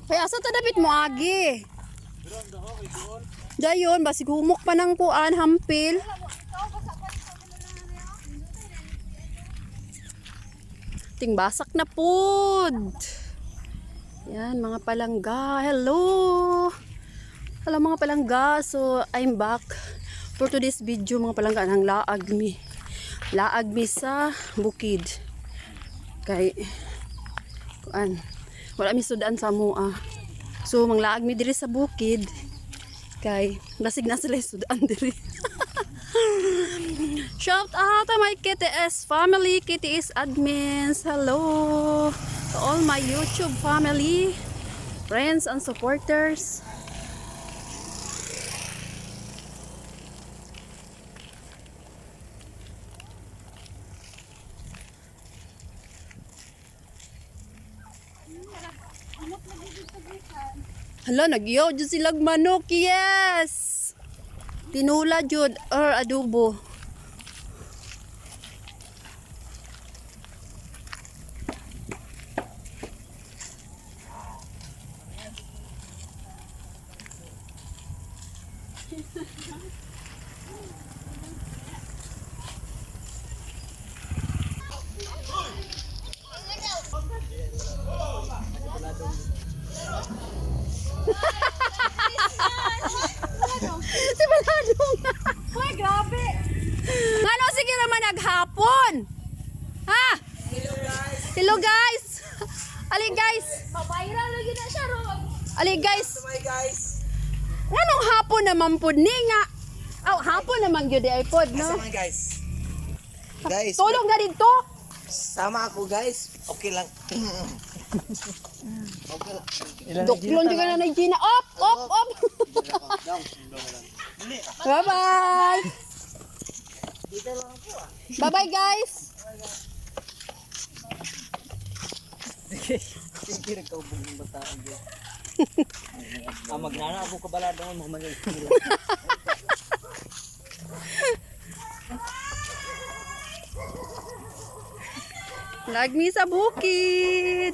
Kaya asa ta dapat mo agi? Dayon, basig humok pa ng kuan, hampil. Ting basak na pud. Yan, mga palangga. Hello! Hello mga palangga. So, I'm back for today's video mga palangga ng laag mi. Laag mi sa bukid. Kay, kuan, wala mi sudan sa mua. So, manglaag mi diri sa bukid. Kay, nasig na sila sudan diri. Shout out to my KTS family, KTS admins. Hello to all my YouTube family, friends and supporters. Hala, nagyo jud silang manok. Yes! Tinula jud or adobo. Si Baladong. Uy, grabe! Ngano sige naman naghapon? Ha? Hello guys. Ali guys. Paviral lagi na siya, Ron. Ali guys. Hi guys. Nganong hapon naman pud ni nga? Aw, hapon naman gyud ay pod, no? Sama guys. Guys, Tulog na dito. sama ako guys. Okay lang. Okay lang. Doklon juga na ni Gina. Op, op, op. Bye-bye. Bye-bye guys. Sige rin ka ubong ng bataan dyan. Magnana ako kabaladong mo manay. Lagmi sa bukid.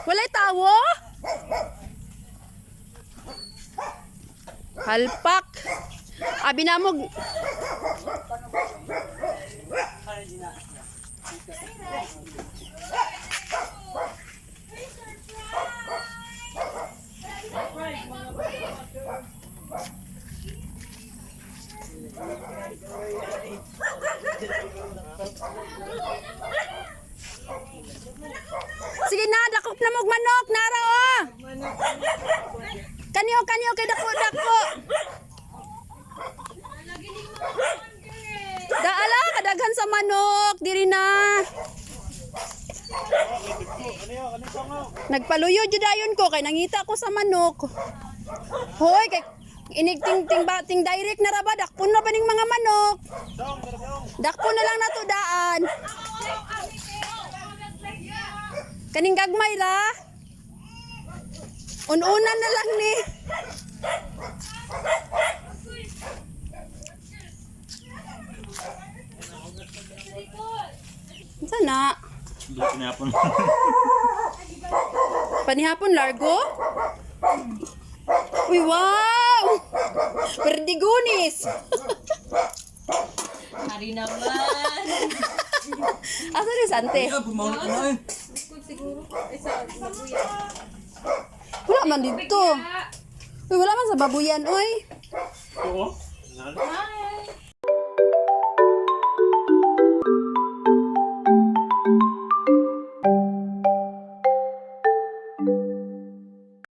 Walay tawo? Halpak. Abi na mo. Sige na, dakop na mong manok, nara oh. Kanyo kay dako. Daala kadaghan sa manok, diri na. Nagpaluyo jud dayon ko kay nangita ko sa manok. Hoy, kay inigting direct na ra ba dakpon na ba ning mga manok? Dakpon na lang nato daan. Kaning gagmay ra. Ununan na lang ni. Sana. Panihapon. Panihapon largo? Uy, wow! Perdigunis! Hari naman. Asa ni Sante? Bumaulot na eh. Siguro. Isa, nabuya. Wala man dito. Uy, wala man sa babuyan, uy. Oo. Hi!